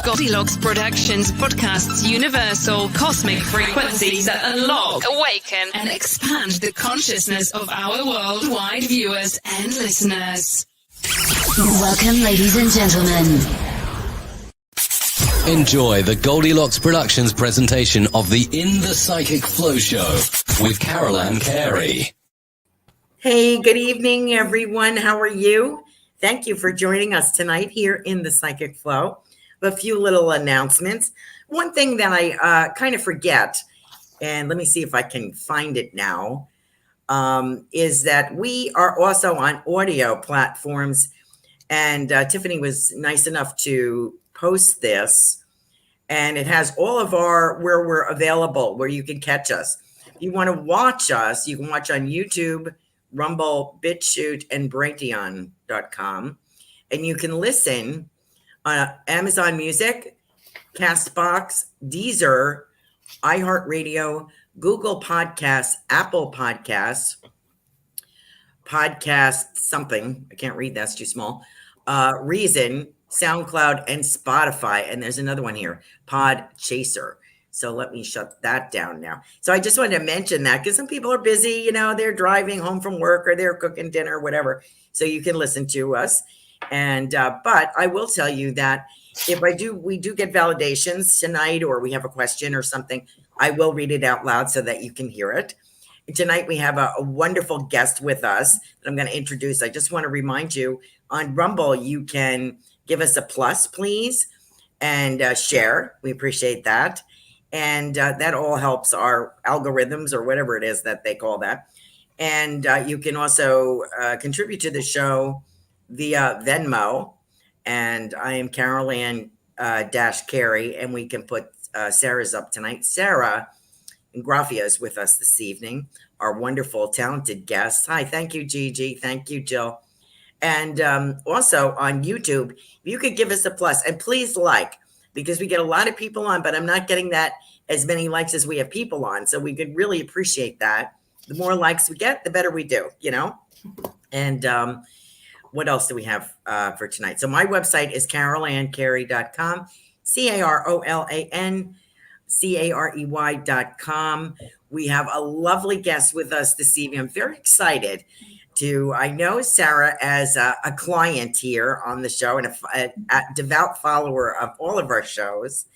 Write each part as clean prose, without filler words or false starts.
Goldylocks Productions broadcasts universal cosmic frequencies that unlock, awaken, and expand the consciousness of our worldwide viewers and listeners. Welcome, ladies and gentlemen. Enjoy the Goldylocks Productions presentation of the In the Psychic Flow Show with Carolan Carey. Hey, good evening, everyone. How are you? Thank you for joining us tonight here in the Psychic Flow. A few little announcements. One thing that I kind of forget, and let me see if I can find it now, is that we are also on audio platforms. And Tiffany was nice enough to post this. And it has all of where we're available, where you can catch us. If you want to watch us, you can watch on YouTube, Rumble, BitChute, and Brighteon.com. And you can listen on Amazon Music, Castbox, Deezer, iHeartRadio, Google Podcasts, Apple Podcasts, Podcast something. I can't read, that's too small. Reason, SoundCloud, and Spotify. And there's another one here, Pod Chaser. So let me shut that down now. So I just wanted to mention that because some people are busy, they're driving home from work or they're cooking dinner, whatever. So you can listen to us. And, but I will tell you that if we do get validations tonight, or we have a question or something, I will read it out loud so that you can hear it. And tonight we have a wonderful guest with us that I'm going to introduce. I just want to remind you on Rumble, you can give us a plus, please, and share. We appreciate that. And that all helps our algorithms or whatever it is that they call that. And you can also contribute to the show via Venmo. And I am Carolan Carey, and we can put Sarah's up tonight. Sarah Ingraffia is with us this evening, our wonderful, talented guest. Hi, thank you, Gigi. Thank you, Jill. And also on YouTube, if you could give us a plus, and please like, because we get a lot of people on, but I'm not getting that as many likes as we have people on. So we could really appreciate that. The more likes we get, the better we do, And what else do we have for tonight? So my website is carolancarey.com, CarolanCarey.com. We have a lovely guest with us this evening. I'm very excited I know Sarah as a client here on the show and a devout follower of all of our shows,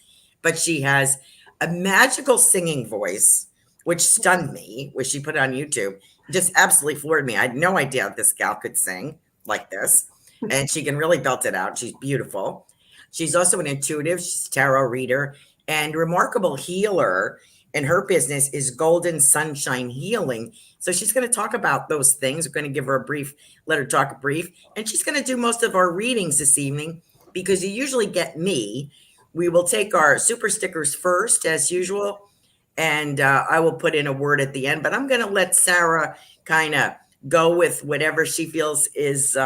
but she has a magical singing voice, which stunned me, which she put on YouTube. It just absolutely floored me. I had no idea this gal could sing like this, and she can really belt it out. She's beautiful. She's also an intuitive, she's a tarot reader, and remarkable healer. And her business is Golden Sunshine Healing. So she's going to talk about those things. We're going to give her let her talk brief. And she's going to do most of our readings this evening because you usually get me. We will take our super stickers first, as usual. And I will put in a word at the end. But I'm going to let Sarah kind of go with whatever she feels is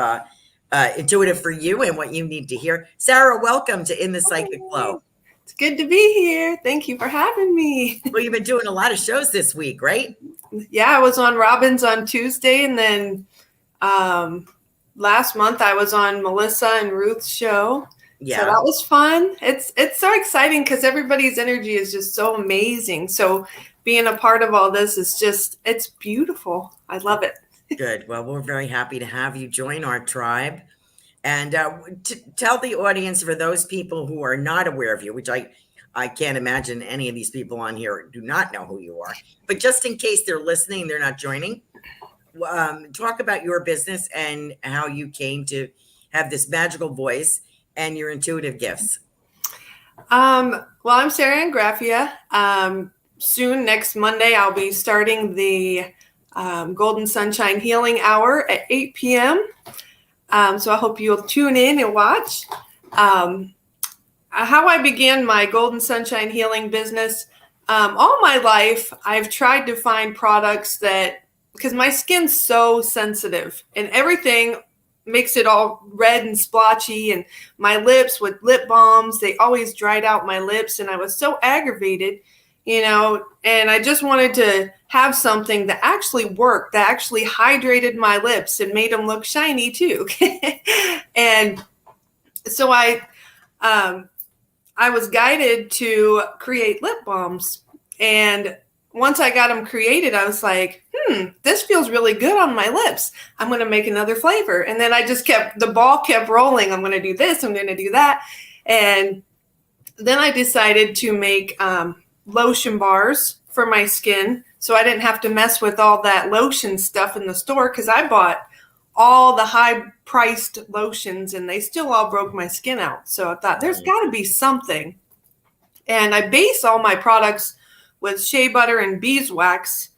intuitive for you and what you need to hear. Sarah, welcome to In the Psychic Flow. It's good to be here. Thank you for having me. Well, you've been doing a lot of shows this week, right? Yeah, I was on Robin's on Tuesday, and then last month I was on Melissa and Ruth's show. Yeah, so that was fun. It's so exciting because everybody's energy is just so amazing. So being a part of all this is it's beautiful. I love it. Good. Well, we're very happy to have you join our tribe. And tell the audience, for those people who are not aware of you, which I can't imagine any of these people on here do not know who you are, but just in case they're listening, they're not joining, talk about your business and how you came to have this magical voice and your intuitive gifts. Well, I'm Sarah Ingraffia. Soon, next Monday, I'll be starting the Golden Sunshine Healing Hour at 8 p.m., so I hope you'll tune in and watch. How I began my Golden Sunshine Healing business. All my life, I've tried to find products because my skin's so sensitive and everything makes it all red and splotchy, and my lips with lip balms, they always dried out my lips, and I was so aggravated, and I just wanted to have something that actually worked, that actually hydrated my lips and made them look shiny too. And so I I was guided to create lip balms. And once I got them created, I was like, this feels really good on my lips. I'm going to make another flavor. And then the ball kept rolling. I'm going to do this. I'm going to do that. And then I decided to make lotion bars for my skin, so I didn't have to mess with all that lotion stuff in the store, because I bought all the high-priced lotions and they still all broke my skin out. So I thought there's got to be something. And I base all my products with shea butter and beeswax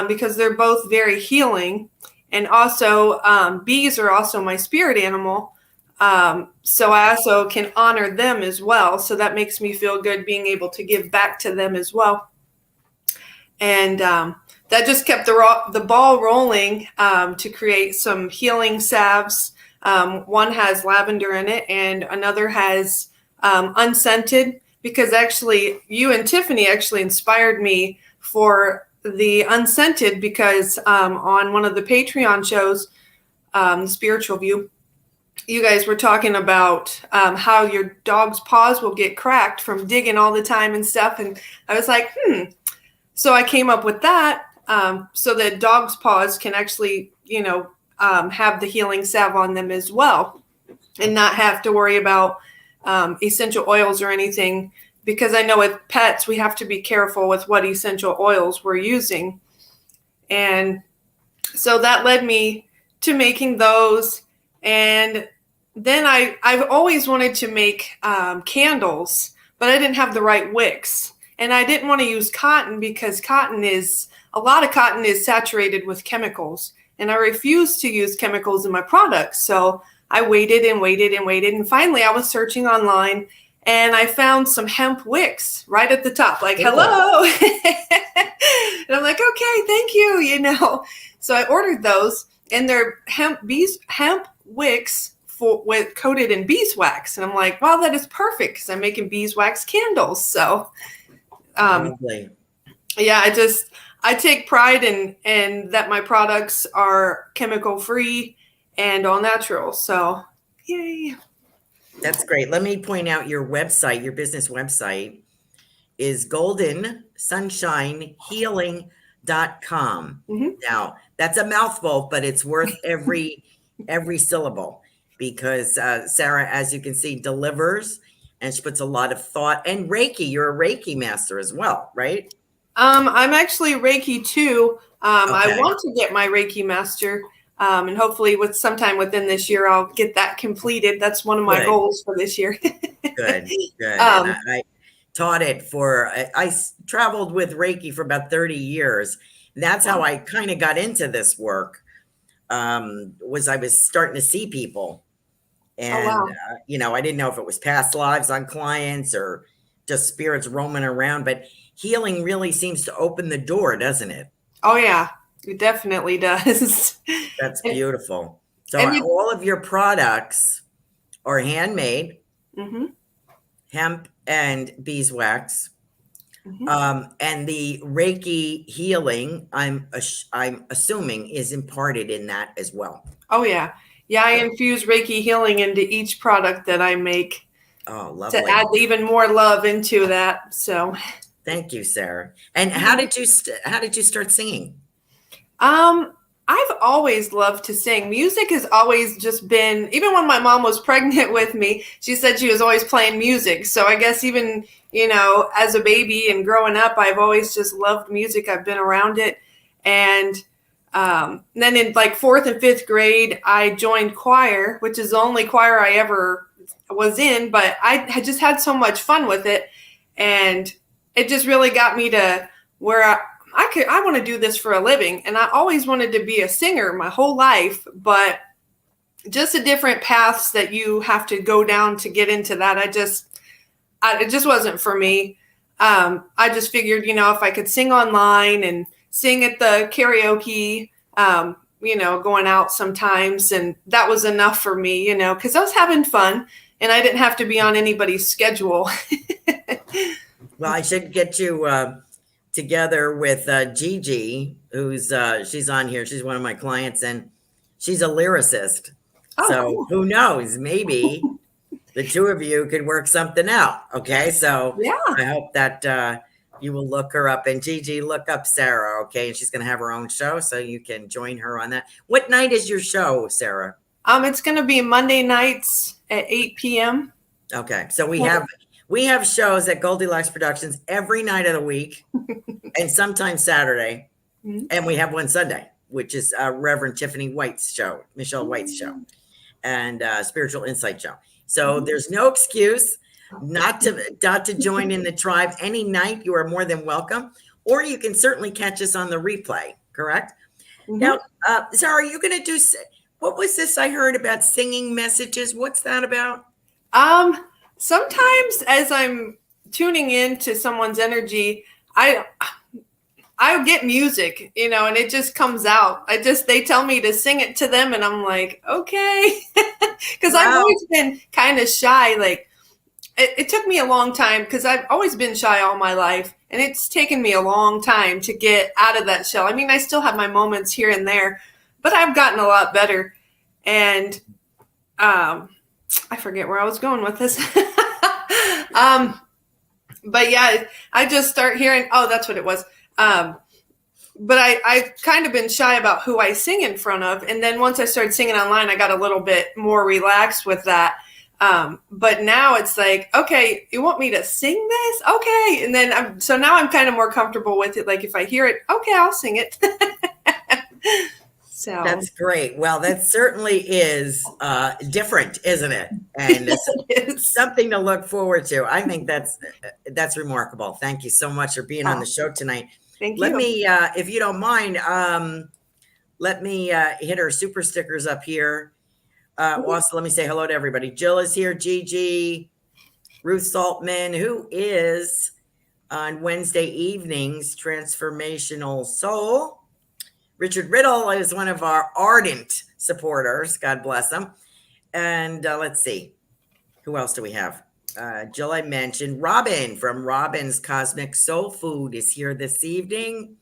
because they're both very healing. And also bees are also my spirit animal. So I also can honor them as well. So that makes me feel good being able to give back to them as well. And that just kept the ball rolling to create some healing salves. One has lavender in it and another has unscented, because actually you and Tiffany actually inspired me for the unscented, because on one of the Patreon shows, the Spiritual View, you guys were talking about how your dog's paws will get cracked from digging all the time and stuff. And I was like, So I came up with that so that dog's paws can actually, have the healing salve on them as well, and not have to worry about essential oils or anything. Because I know with pets, we have to be careful with what essential oils we're using. And so that led me to making those. And then I've always wanted to make candles, but I didn't have the right wicks. And I didn't want to use cotton, because a lot of cotton is saturated with chemicals. And I refused to use chemicals in my products. So I waited and waited and waited. And finally I was searching online and I found some hemp wicks right at the top, like, hello. And I'm like, okay, thank you, So I ordered those, and they're hemp wicks coated in beeswax. And I'm like, wow, that is perfect, because I'm making beeswax candles. So yeah, I take pride in that my products are chemical free and all natural. So yay. That's great. Let me point out your website. Your business website is goldensunshinehealing.com. Now, that's a mouthful, but it's worth every syllable, because Sarah, as you can see, delivers, and she puts a lot of thought. And Reiki, you're a Reiki master as well, right? I'm actually Reiki too. I want to get my Reiki master. And hopefully sometime within this year, I'll get that completed. That's one of my goals for this year. Good. I taught it I traveled with Reiki for about 30 years. That's how I kind of got into this work, was I was starting to see people. And, I didn't know if it was past lives on clients or just spirits roaming around. But healing really seems to open the door, doesn't it? Oh, yeah. It definitely does. That's beautiful. So all of your products are handmade, hemp and beeswax, and the Reiki healing, I'm assuming, is imparted in that as well. Oh yeah, I infuse Reiki healing into each product that I make. Oh, lovely! To add even more love into that. So, thank you, Sarah. And how did you start singing? I've always loved to sing. Music has always just been, even when my mom was pregnant with me, she said she was always playing music. So I guess even, as a baby and growing up, I've always just loved music. I've been around it. And then in like 4th and 5th grade, I joined choir, which is the only choir I ever was in, but I had just had so much fun with it. And it just really got me to where I want to do this for a living. And I always wanted to be a singer my whole life, but just the different paths that you have to go down to get into that. It just wasn't for me. I just figured, if I could sing online and sing at the karaoke, going out sometimes. And that was enough for me, because I was having fun and I didn't have to be on anybody's schedule. Well, I should get you together with Gigi, who's she's on here. She's one of my clients, and she's a lyricist. Oh, so cool. Who knows? Maybe the two of you could work something out. Okay. So Yeah. I hope that you will look her up. And Gigi, look up Sarah. Okay. And she's going to have her own show. So you can join her on that. What night is your show, Sarah? It's going to be Monday nights at 8 p.m. Okay. So we have shows at Goldylocks Productions every night of the week and sometimes Saturday. Mm-hmm. And we have one Sunday, which is Reverend Tiffany White's show, Michelle White's show, and Spiritual Insight show. So there's no excuse not to join in the tribe. Any night you are more than welcome, or you can certainly catch us on the replay. Correct? Mm-hmm. Now, Sarah, are you going to do? What was this I heard about singing messages? What's that about? Sometimes as I'm tuning into someone's energy, I get music, and it just comes out. They tell me to sing it to them, and I'm like, okay. Because I've always been kind of shy. Like, it took me a long time because I've always been shy all my life, and it's taken me a long time to get out of that shell. I mean, I still have my moments here and there, but I've gotten a lot better. And I forget where I was going with this. But yeah, I just start hearing, that's what it was. But I've kind of been shy about who I sing in front of. And then once I started singing online, I got a little bit more relaxed with that. But now it's like, okay, you want me to sing this? Okay. And then now I'm kind of more comfortable with it. Like if I hear it, okay, I'll sing it. So that's great. Well, that certainly is different, isn't it? And it's something to look forward to. I think that's remarkable. Thank you so much for being on the show tonight. Thank you. Let me, if you don't mind, let me hit our super stickers up here. Also, let me say hello to everybody. Jill is here. Gigi, Ruth Saltman, who is on Wednesday evenings, Transformational Soul. Richard Riddle is one of our ardent supporters. God bless him. And let's see. Who else do we have? Jill, I mentioned. Robin from Robin's Cosmic Soul Food is here this evening.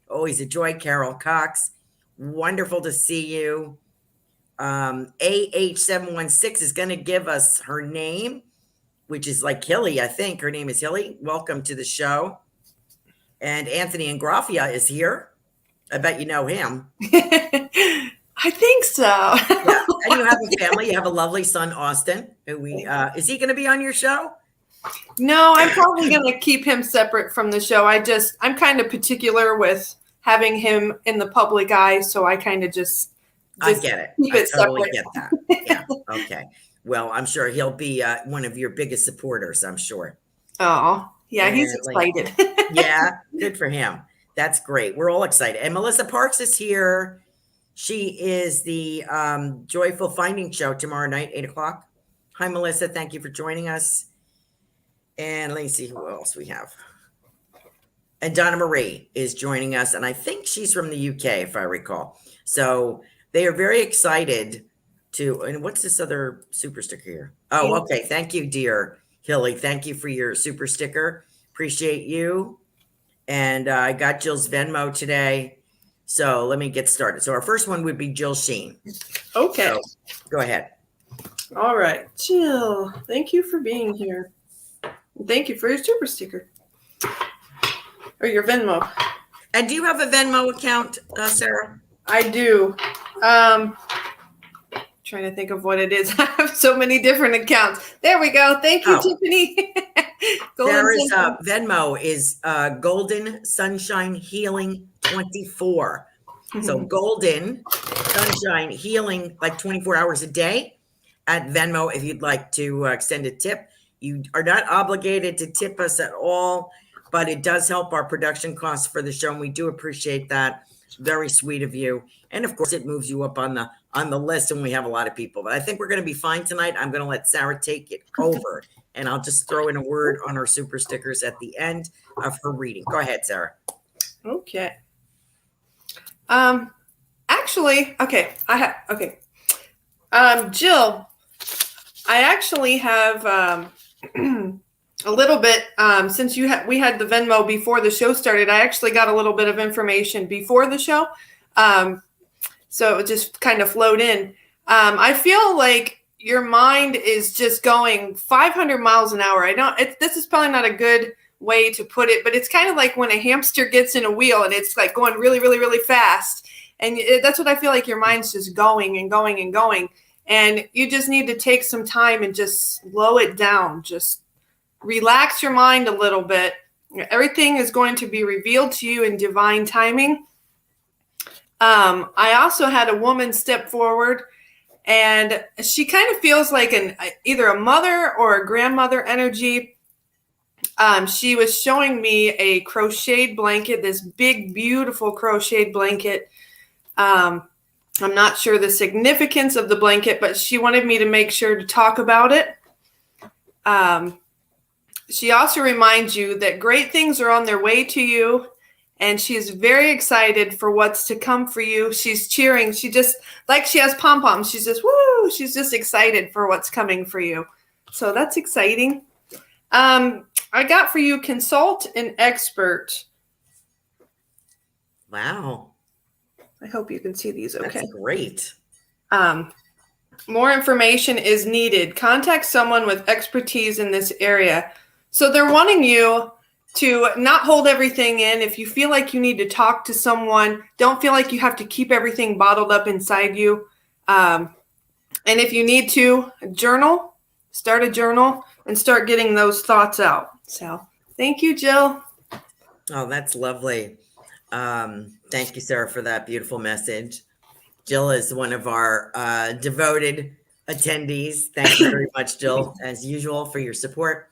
Always a joy. Carol Cox. Wonderful to see you. AH716 is going to give us her name, which is like Hilly, I think. Her name is Hilly. Welcome to the show. And Anthony Ingraffia is here. I bet you know him. I think so. Yeah. And you have a family. You have a lovely son, Austin. Who is he going to be on your show? No, I'm probably going to keep him separate from the show. I'm kind of particular with having him in the public eye, so I kind of just I get it. Keep it totally separate. Get that. Yeah. Okay. Well, I'm sure he'll be one of your biggest supporters. I'm sure. Oh, yeah, he's excited. Yeah, good for him. That's great. We're all excited. And Melissa Parks is here. She is the Joyful Finding Show tomorrow night, 8:00. Hi, Melissa. Thank you for joining us. And let me see who else we have. And Donna Marie is joining us. And I think she's from the UK, if I recall. So they are very excited to. And what's this other super sticker here? Oh, okay. Thank you, dear Hilly. Thank you for your super sticker. Appreciate you. And I got Jill's Venmo today. So let me get started. So our first one would be Jill Sheen. Okay. So, go ahead. All right. Jill, thank you for being here. Thank you for your super sticker. Or your Venmo. And do you have a Venmo account, Sarah? I do. Trying to think of what it is. I have so many different accounts. There we go. Thank you, Tiffany. Sarah's Venmo is Golden Sunshine Healing 24. So Golden Sunshine Healing, like 24 hours a day at Venmo. If you'd like to send a tip, you are not obligated to tip us at all, but it does help our production costs for the show. And we do appreciate that. Very sweet of you. And of course, it moves you up on the list, and we have a lot of people. But I think we're going to be fine tonight. I'm going to let Sarah take it over, and I'll just throw in a word on our super stickers at the end of her reading. Go ahead, Sarah. Okay. Actually, okay. Jill, I actually have a little bit since we had the Venmo before the show started. I actually got a little bit of information before the show. So it just kind of flowed in. I feel like your mind is just going 500 miles an hour. This is probably not a good way to put it, but it's kind of like when a hamster gets in a wheel and it's like going really, really, really fast. And that's what I feel like your mind's just going and going and going. And you just need to take some time and just slow it down. Just relax your mind a little bit. Everything is going to be revealed to you in divine timing. I also had a woman step forward, and she kind of feels like either a mother or a grandmother energy. She was showing me a crocheted blanket, this big, beautiful crocheted blanket. I'm not sure the significance of the blanket, but she wanted me to make sure to talk about it. She also reminds you that great things are on their way to you, and she's very excited for what's to come for you. She's cheering. She just, like she has pom-poms. She's just, woo! She's just excited for what's coming for you. So that's exciting. I got for you consult an expert. Wow. I hope you can see these okay. That's great. More information is needed. Contact someone with expertise in this area. So they're wanting you to not hold everything in. If you feel like you need to talk to someone, don't feel like you have to keep everything bottled up inside you. And if you need to, start a journal and start getting those thoughts out. So thank you, Jill. Oh, that's lovely. Thank you, Sarah, for that beautiful message. Jill is one of our devoted attendees. Thank you very much, Jill, as usual, for your support.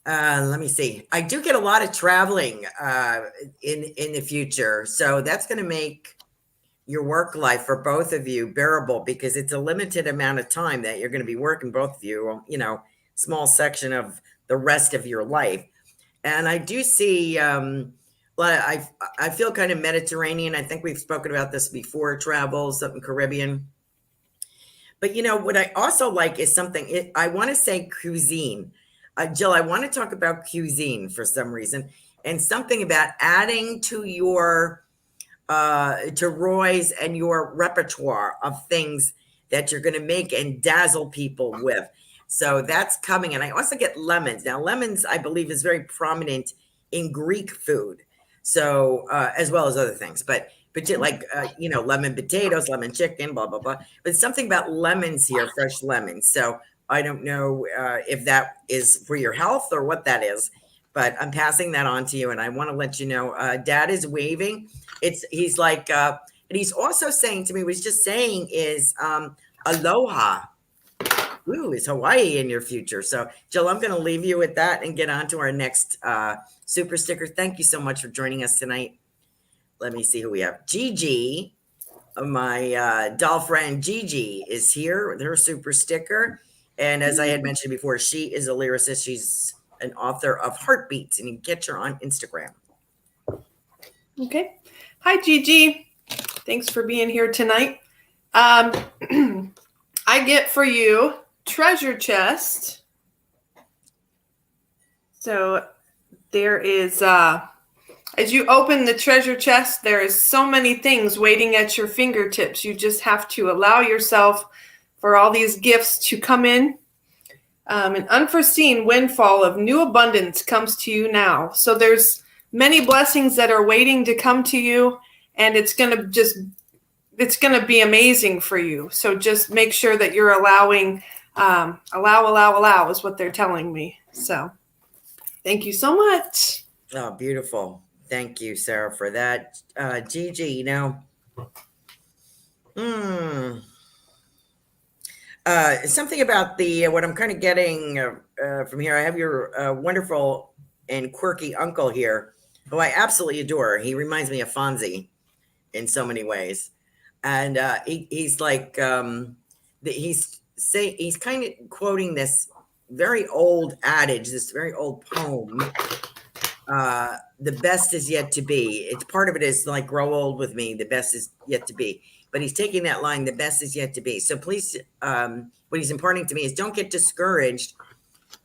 Let me see. I do get a lot of traveling in the future. So that's going to make your work life for both of you bearable, because it's a limited amount of time that you're going to be working, both of you, small section of the rest of your life. And I do see, I feel kind of Mediterranean. I think we've spoken about this before, travel, something Caribbean. But what I also like is something, I want to say cuisine. Jill, I want to talk about cuisine for some reason, and something about adding to your, to Roy's and your repertoire of things that you're going to make and dazzle people with. So that's coming. And I also get lemons. Now, lemons, I believe, is very prominent in Greek food. So, as well as other things, but like, lemon potatoes, lemon chicken, blah, blah, blah. But something about lemons here, fresh lemons. So I don't know if that is for your health or what that is, but I'm passing that on to you. And I want to let you know, Dad is waving. He's like, and he's also saying to me, what he's just saying is aloha. Ooh, is Hawaii in your future? So, Jill, I'm going to leave you with that and get on to our next super sticker. Thank you so much for joining us tonight. Let me see who we have. Gigi, my doll friend Gigi, is here with her super sticker. And as I had mentioned before, she is a lyricist. She's an author of Heartbeats, and you can get her on Instagram. Okay. Hi, Gigi. Thanks for being here tonight. I get for you treasure chest. So there is, as you open the treasure chest, there is so many things waiting at your fingertips. You just have to allow yourself for all these gifts to come in. An unforeseen windfall of new abundance comes to you now. So there's many blessings that are waiting to come to you, and it's going to be amazing for you. So just make sure that you're allowing, allow is what they're telling me. So thank you so much. Oh, beautiful. Thank you, Sarah, for that. Gigi, something about what I'm kind of getting from here. I have your wonderful and quirky uncle here, who I absolutely adore. He reminds me of Fonzie in so many ways. And he's like, he's kind of quoting this very old adage, this very old poem. The best is yet to be. It's part of it is like, grow old with me. The best is yet to be. But he's taking that line, the best is yet to be. So please, what he's imparting to me is don't get discouraged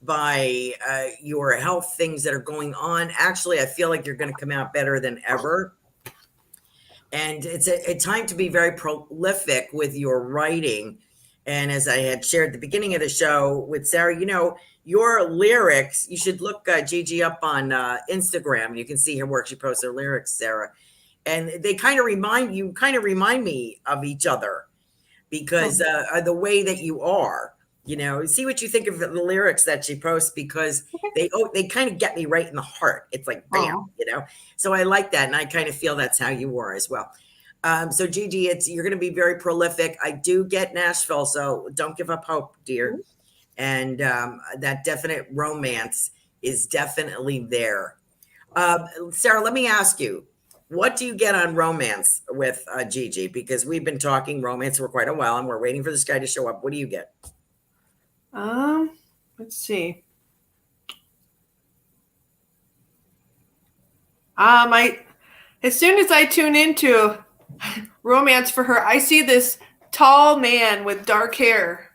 by your health things that are going on. Actually, I feel like you're going to come out better than ever. And it's a time to be very prolific with your writing And as I had shared at the beginning of the show with Sarah, your lyrics, you should look Gigi up on Instagram. You can see her work. She posts her lyrics, Sarah. And they kind of remind me of each other because the way that you are, see what you think of the lyrics that she posts, because they kind of get me right in the heart. It's like, bam, so I like that. And I kind of feel that's how you are as well. So Gigi, you're going to be very prolific. I do get Nashville, so don't give up hope, dear. And that definite romance is definitely there. Sarah, let me ask you, what do you get on romance with Gigi? Because we've been talking romance for quite a while, and we're waiting for this guy to show up. What do you get? Let's see. As soon as I tune into romance for her, I see this tall man with dark hair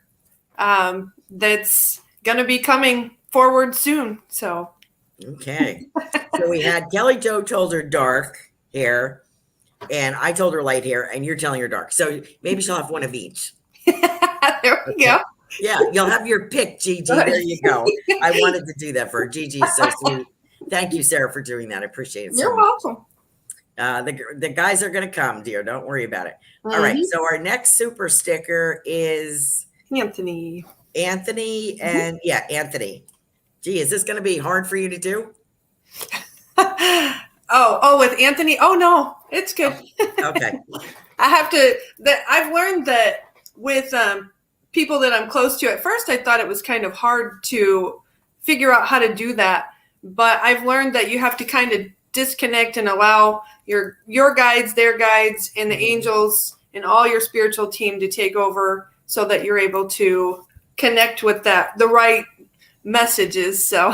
that's going to be coming forward soon. So, okay. So we had Kelly Jo told her dark hair, and I told her light hair, and you're telling her dark. So maybe she'll have one of each. There we go. Yeah, you'll have your pick, Gigi. There you go. I wanted to do that for her. Gigi is so sweet. Thank you, Sarah, for doing that. I appreciate it. You're welcome. The guys are going to come, dear. Don't worry about it. All right. So our next super sticker is Anthony. Anthony. And Anthony. Gee, is this going to be hard for you to do? Oh, with Anthony. Oh, no, it's good. Okay. I've learned that with people that I'm close to. At first, I thought it was kind of hard to figure out how to do that. But I've learned that you have to kind of disconnect and allow your guides, their guides, and the angels and all your spiritual team to take over so that you're able to connect with the right messages. So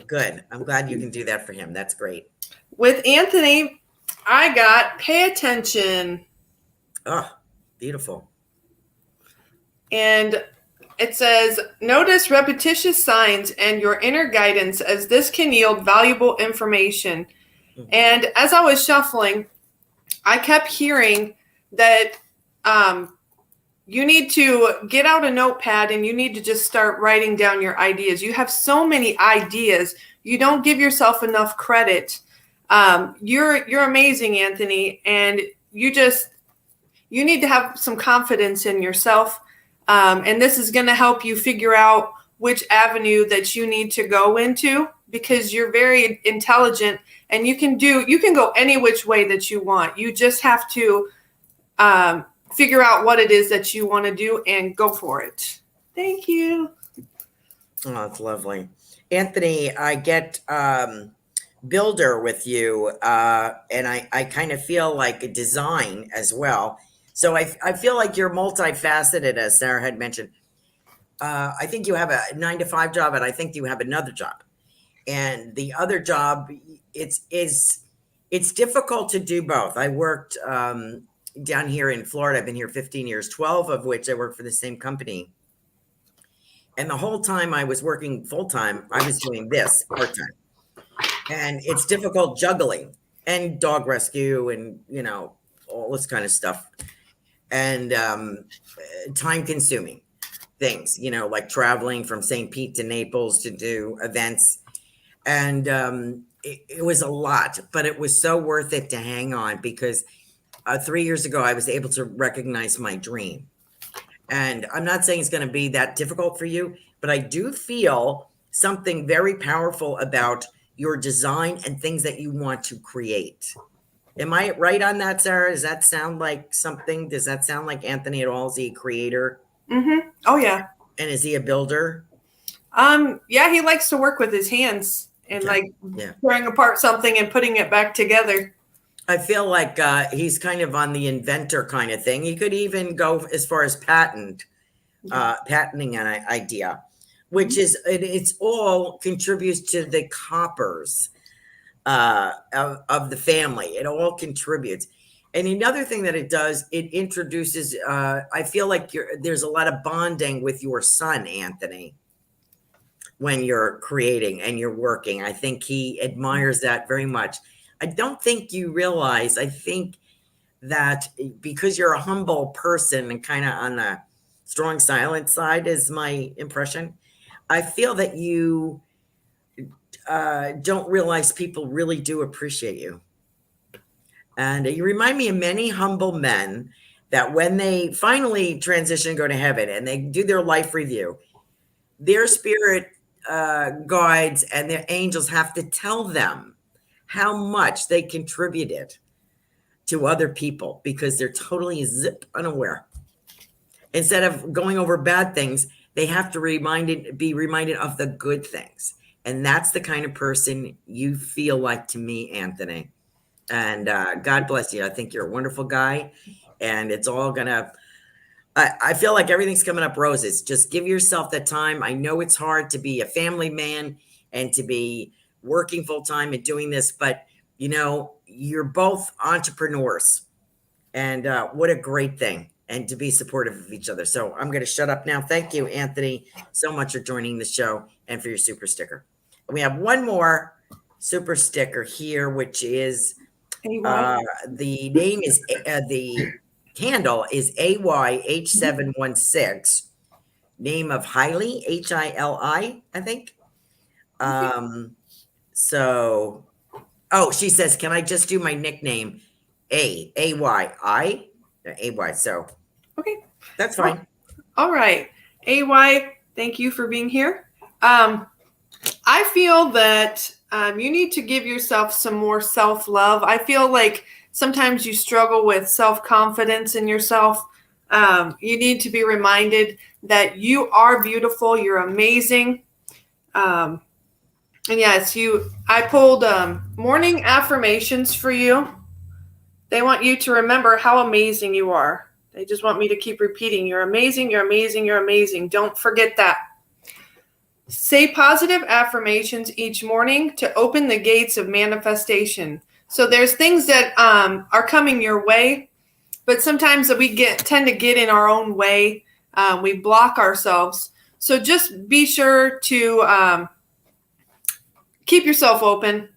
good. I'm glad you can do that for him. That's great. With Anthony, I got pay attention. Oh, beautiful. And it says, notice repetitious signs and your inner guidance, as this can yield valuable information. Mm-hmm. And as I was shuffling, I kept hearing that you need to get out a notepad and you need to just start writing down your ideas. You have so many ideas. You don't give yourself enough credit. You're amazing, Anthony. And you need to have some confidence in yourself. And this is going to help you figure out which avenue that you need to go into, because you're very intelligent and you can go any which way that you want. You just have to figure out what it is that you want to do and go for it. Thank you. Oh, that's lovely. Anthony, I get builder with you, and I kind of feel like a design as well. So I feel like you're multifaceted, as Sarah had mentioned. I think you have a 9-to-5 job, and I think you have another job. And the other job, it's difficult to do both. I worked down here in Florida. I've been here 15 years, 12 of which I worked for the same company. And the whole time I was working full-time, I was doing this part-time. And it's difficult juggling and dog rescue and, all this kind of stuff. And time-consuming things, like traveling from St. Pete to Naples to do events. And it was a lot, but it was so worth it to hang on, because 3 years ago, I was able to recognize my dream. And I'm not saying it's going to be that difficult for you, but I do feel something very powerful about your design and things that you want to create. Am I right on that, Sarah? Does that sound like something? Does that sound like Anthony at all? Is he a creator? Mm-hmm. Oh, yeah. And is he a builder? Yeah, he likes to work with his hands and tearing apart something and putting it back together. I feel like he's kind of on the inventor kind of thing. He could even go as far as patenting an idea, which is, it's all contributes to the coppers of the family. It all contributes. And another thing that it does, it introduces, I feel like there's a lot of bonding with your son, Anthony, when you're creating and you're working. I think he admires that very much. I don't think you realize, I think that because you're a humble person and kind of on strong silent side is my impression. I feel that you don't realize people really do appreciate you. And you remind me of many humble men that when they finally transition, go to heaven, and they do their life review, their spirit guides and their angels have to tell them how much they contributed to other people because they're totally unaware. Instead of going over bad things, they have to be reminded of the good things. And that's the kind of person you feel like to me, Anthony. And God bless you. I think you're a wonderful guy. And it's all gonna, I feel like everything's coming up roses. Just give yourself that time. I know it's hard to be a family man and to be working full time and doing this, but you know, you're both entrepreneurs. And what a great thing. And to be supportive of each other. So I'm going to shut up now. Thank you, Anthony, so much for joining the show and for your super sticker. And we have one more super sticker here, which is the name is the candle is AYH716. Name of Hiley, Hili, I think. So, she says, can I just do my nickname AY? So Okay, that's fine. All right, AY, thank you for being here. I feel that you need to give yourself some more self-love. I feel like sometimes you struggle with self-confidence in yourself. You need to be reminded that you are beautiful. You're amazing. And yes, I pulled morning affirmations for you. They want you to remember how amazing you are. They just want me to keep repeating, you're amazing, you're amazing, you're amazing. Don't forget that. Say positive affirmations each morning to open the gates of manifestation. So there's things that are coming your way, but sometimes we tend to get in our own way. We block ourselves. So just be sure to keep yourself open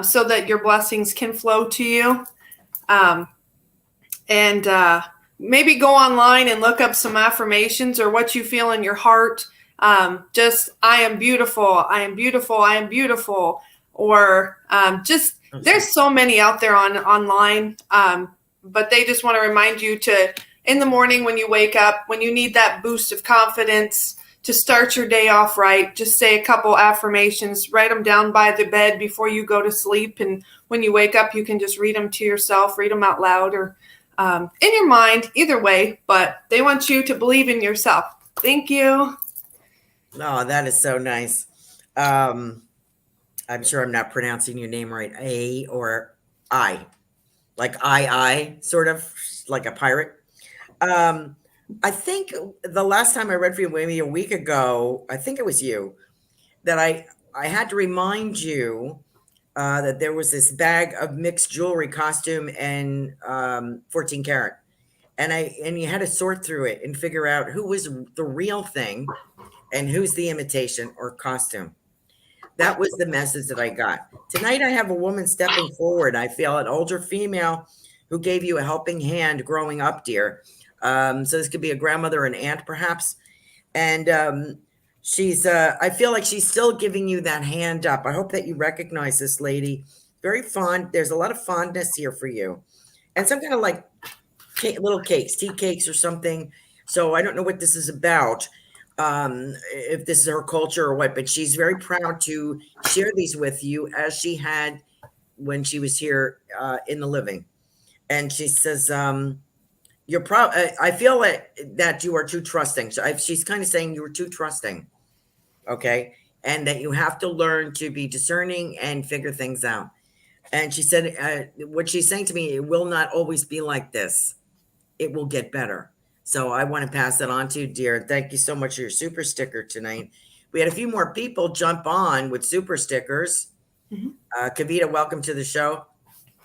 so that your blessings can flow to you. Maybe go online and look up some affirmations or what you feel in your heart. Just, I am beautiful. I am beautiful. I am beautiful. Or there's so many out there online. But they just want to remind you to, in the morning when you wake up, when you need that boost of confidence to start your day off right, just say a couple affirmations, write them down by the bed before you go to sleep. And when you wake up, you can just read them to yourself, read them out loud or in your mind, either way. But they want you to believe in yourself. Thank you. Oh, that is so nice. I'm sure I'm not pronouncing your name right. A or I, like I, sort of like a pirate. I think the last time I read for you, maybe a week ago, I think it was you, that I had to remind you that there was this bag of mixed jewelry, costume, and 14 karat. And you had to sort through it and figure out who was the real thing and who's the imitation or costume. That was the message that I got. Tonight, I have a woman stepping forward. I feel an older female who gave you a helping hand growing up, dear. So this could be a grandmother, an aunt, perhaps. And she's, I feel like she's still giving you that hand up. I hope that you recognize this lady. Very fond. There's a lot of fondness here for you. And some kind of like little cakes, tea cakes or something. So I don't know what this is about, if this is her culture or what, but she's very proud to share these with you as she had when she was here in the living. And she says, I feel that you are too trusting. So she's kind of saying you were too trusting. Okay. And that you have to learn to be discerning and figure things out. And she said, what she's saying to me, it will not always be like this. It will get better. So I want to pass that on to you, dear. Thank you so much for your super sticker tonight. We had a few more people jump on with super stickers. Mm-hmm. Kavita, welcome to the show.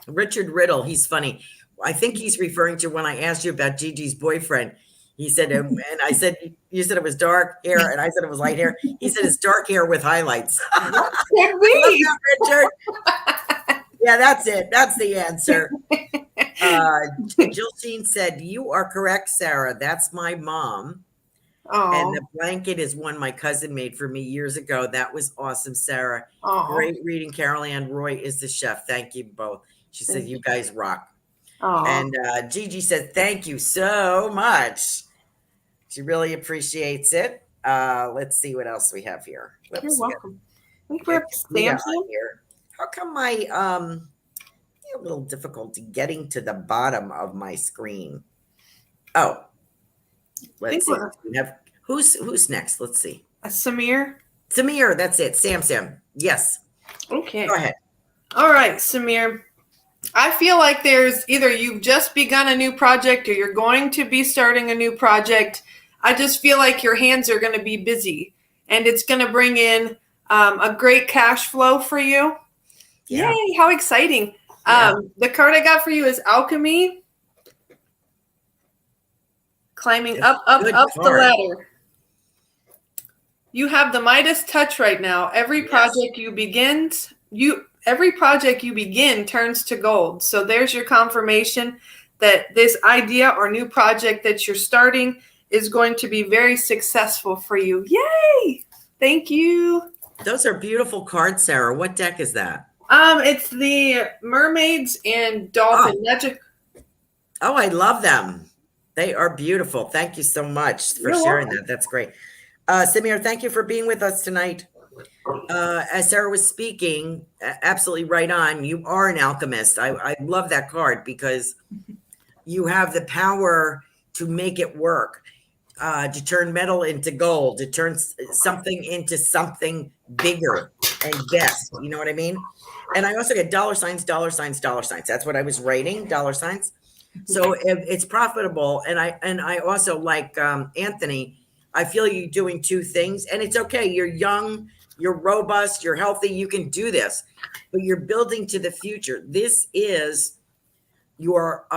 Richard Riddle, he's funny. I think he's referring to when I asked you about Gigi's boyfriend. He said, and I said, you said it was dark hair, and I said it was light hair. He said it's dark hair with highlights. Richard. Yeah, that's it. That's the answer. Jill Sheen said, you are correct, Sarah. That's my mom. And Oh, the blanket is one my cousin made for me years ago. That was awesome, Sarah. oh, Great reading. Carolan, Roy is the chef. Thank you both. She said, thank you you. guys rock. Oh, And Gigi said, thank you so much. She really appreciates it. Let's see what else we have here. you're Whoops, welcome. I think we we're got up to Kavita Samson. on here. How come my a little difficulty getting to the bottom of my screen? Oh, let's see. We have who's next? Let's see. Samir. Samir, that's it. Sam. Yes. Okay. Go ahead. All right, Samir. I feel like there's either you've just begun a new project or you're going to be starting a new project. I just feel like your hands are going to be busy and it's going to bring in a great cash flow for you. Yeah. Yay, how exciting. Yeah. The card I got for you is Alchemy. Climbing up the ladder. You have the Midas touch right now. Every project you begin turns to gold. So there's your confirmation that this idea or new project that you're starting is going to be very successful for you. Yay! Thank you. Those are beautiful cards, Sarah. What deck is that? It's the Mermaids and Dolphin Magic. Oh, I love them. They are beautiful. Thank you so much for sharing that. That's great. Samir, thank you for being with us tonight. As Sarah was speaking, absolutely right on. You are an alchemist. I love that card because you have the power to make it work, to turn metal into gold, to turn something into something bigger and best. You know what I mean? And I also get dollar signs. That's what I was writing, dollar signs. So it's profitable. And I also like Anthony. I feel you doing two things, and it's okay. You're young, you're robust, you're healthy. You can do this, but you're building to the future. This is your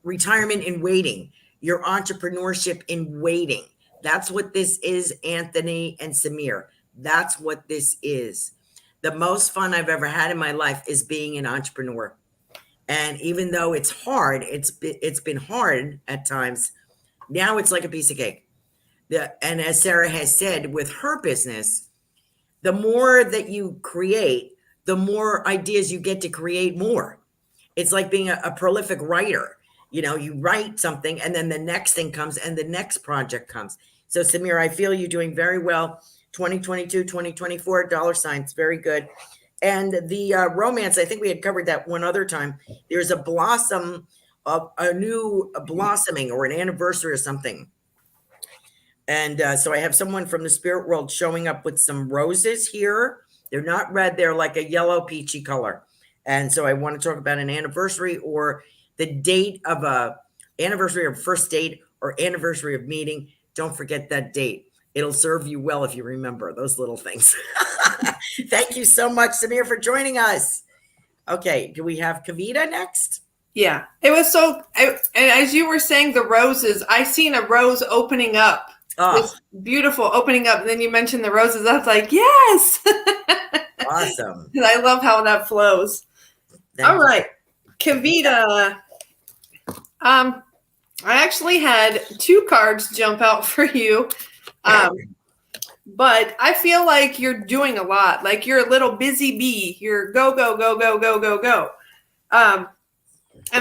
retirement in waiting, your entrepreneurship in waiting. That's what this is, Anthony and Samir. That's what this is. The most fun I've ever had in my life is being an entrepreneur. And even though it's hard, it's been hard at times. Now it's like a piece of cake. And as Sarah has said, with her business, the more that you create, the more ideas you get to create more. It's like being a prolific writer. You know, you write something and then the next thing comes and the next project comes. So Samir, I feel you're doing very well. 2022, 2024, dollar signs, very good. And the romance, I think we had covered that one other time. There's a blossom of a new blossoming or an anniversary or something. And so I have someone from the spirit world showing up with some roses here. They're not red. They're like a yellow peachy color. And so I want to talk about an anniversary or the date of a anniversary of first date or anniversary of meeting. Don't forget that date. It'll serve you well if you remember those little things. Thank you so much, Samir, for joining us. Okay. Do we have Kavita next? Yeah. It was and as you were saying, the roses, I seen a rose opening up. Oh, it's beautiful opening up. And then you mentioned the roses. I was like, yes. Awesome. I love how that flows. All right. Kavita. I actually had two cards jump out for you. But I feel like you're doing a lot. Like you're a little busy bee. You're go. And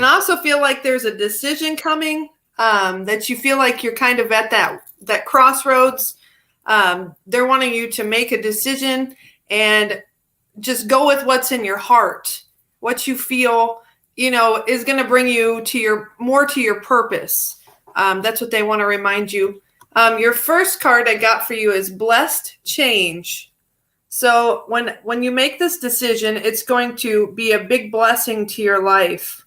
I also feel like there's a decision coming that you feel like you're kind of at that crossroads. They're wanting you to make a decision and just go with what's in your heart. What you feel, is going to bring you to your purpose. That's what they want to remind you. Your first card I got for you is Blessed Change. So when you make this decision, it's going to be a big blessing to your life.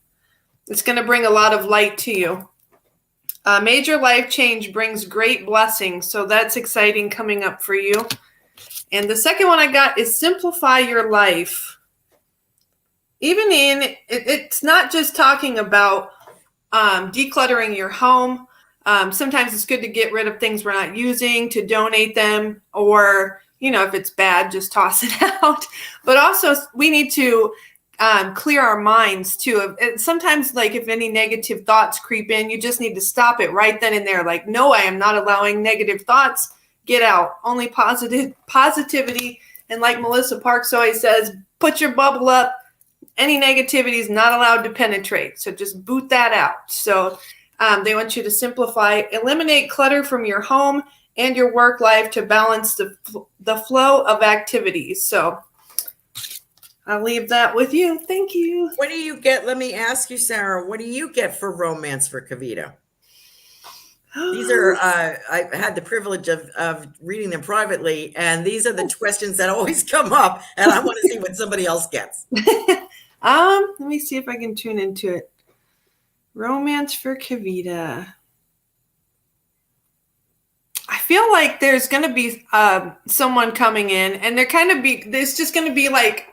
It's going to bring a lot of light to you. Major life change brings great blessings. So that's exciting coming up for you. And the second one I got is Simplify Your Life. It's not just talking about decluttering your home. Sometimes it's good to get rid of things we're not using, to donate them, or, if it's bad, just toss it out. But also we need to clear our minds too. And sometimes, like if any negative thoughts creep in, you just need to stop it right then and there. Like, no, I am not allowing negative thoughts. Get out. Only positivity. And like Melissa Parks always says, put your bubble up. Any negativity is not allowed to penetrate. So just boot that out. So they want you to simplify, eliminate clutter from your home and your work life to balance the flow of activities. So I'll leave that with you. Thank you. What do you get? Let me ask you, Sarah, what do you get for romance for Kavita? These are, I had the privilege of reading them privately, and these are the questions that always come up, and I want to see what somebody else gets. Let me see if I can tune into it. Romance for Kavita. I feel like there's going to be someone coming in, and there's just going to be like,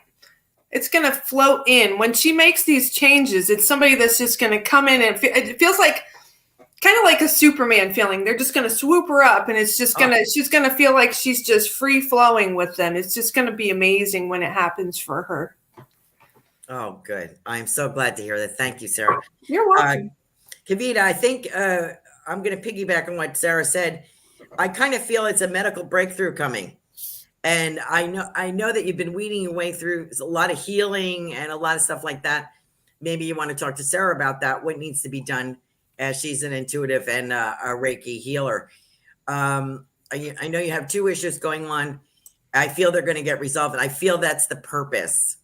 it's going to float in. When she makes these changes, it's somebody that's just going to come in, and it feels like kind of like a Superman feeling. They're just going to swoop her up, and it's just going to, she's going to feel like she's just free flowing with them. It's just going to be amazing when it happens for her. Oh, good. I'm so glad to hear that. Thank you, Sarah. You're welcome. Kavita, I think I'm going to piggyback on what Sarah said. I kind of feel it's a medical breakthrough coming. And I know that you've been weeding your way through a lot of healing and a lot of stuff like that. Maybe you want to talk to Sarah about that, what needs to be done, as she's an intuitive and a Reiki healer. I know you have 2 issues going on. I feel they're going to get resolved, and I feel that's the purpose.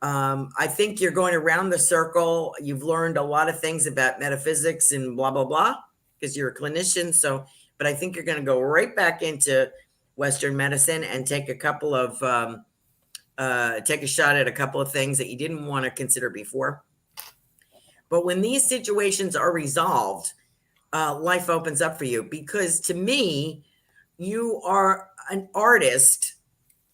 I think you're going around the circle. You've learned a lot of things about metaphysics and blah, blah, blah, because you're a clinician. So, but I think you're going to go right back into Western medicine and take a couple of, take a shot at a couple of things that you didn't want to consider before. But when these situations are resolved, life opens up for you, because to me, you are an artist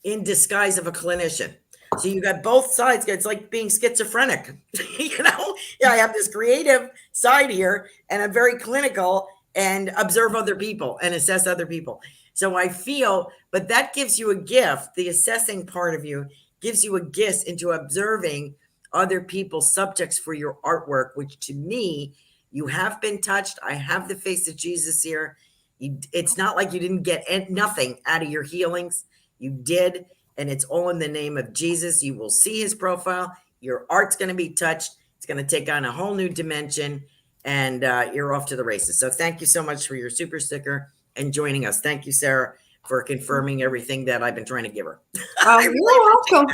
in disguise of a clinician. So you got both sides. It's like being schizophrenic, you know? Yeah, I have this creative side here, and I'm very clinical and observe other people and assess other people. So I feel, but that gives you a gift. The assessing part of you gives you a gift into observing other people's subjects for your artwork, which to me, you have been touched. I have the face of Jesus here. It's not like you didn't get nothing out of your healings. You did. And it's all in the name of Jesus. You will see his profile. Your art's going to be touched. It's going to take on a whole new dimension, and you're off to the races. So thank you so much for your super sticker and joining us. Thank you, Sarah, for confirming everything that I've been trying to give her. You're welcome.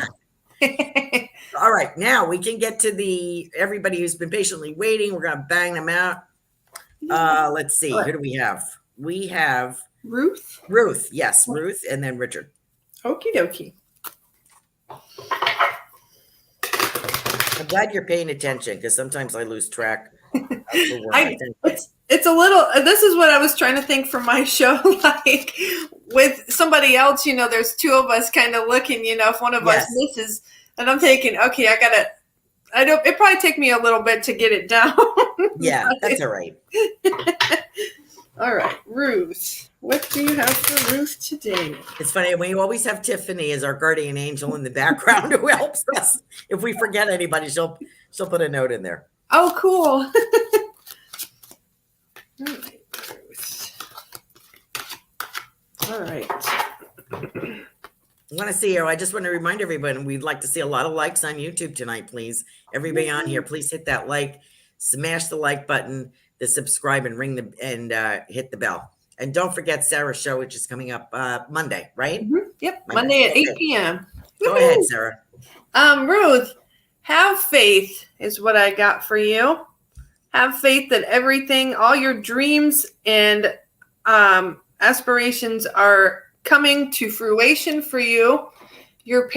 All right. Now we can get to everybody who's been patiently waiting. We're going to bang them out. Let's see. Who do we have? We have Ruth. Ruth. Yes, Ruth, and then Richard. Okie dokie. I'm glad you're paying attention, because sometimes I lose track. It's a little, this is what I was trying to think for my show, like with somebody else, you know, there's 2 of us kind of looking, you know, if one of us misses, and I'm thinking, okay, it probably take me a little bit to get it down. Yeah, that's all right. All right, Ruth. What do you have for Ruth today? It's funny. We always have Tiffany as our guardian angel in the background who helps us. If we forget anybody, she'll put a note in there. Oh, cool. All right, Ruth. All right. I want to see you. I just want to remind everyone, we'd like to see a lot of likes on YouTube tonight, please. Everybody on here, please hit that like, smash the like button, the subscribe, and hit the bell. And don't forget Sarah's show, which is coming up Monday, right? Mm-hmm. Yep, Monday at 8 p.m. Go ahead, Sarah. Ruth, have faith is what I got for you. Have faith that everything, all your dreams and aspirations are coming to fruition for you. Your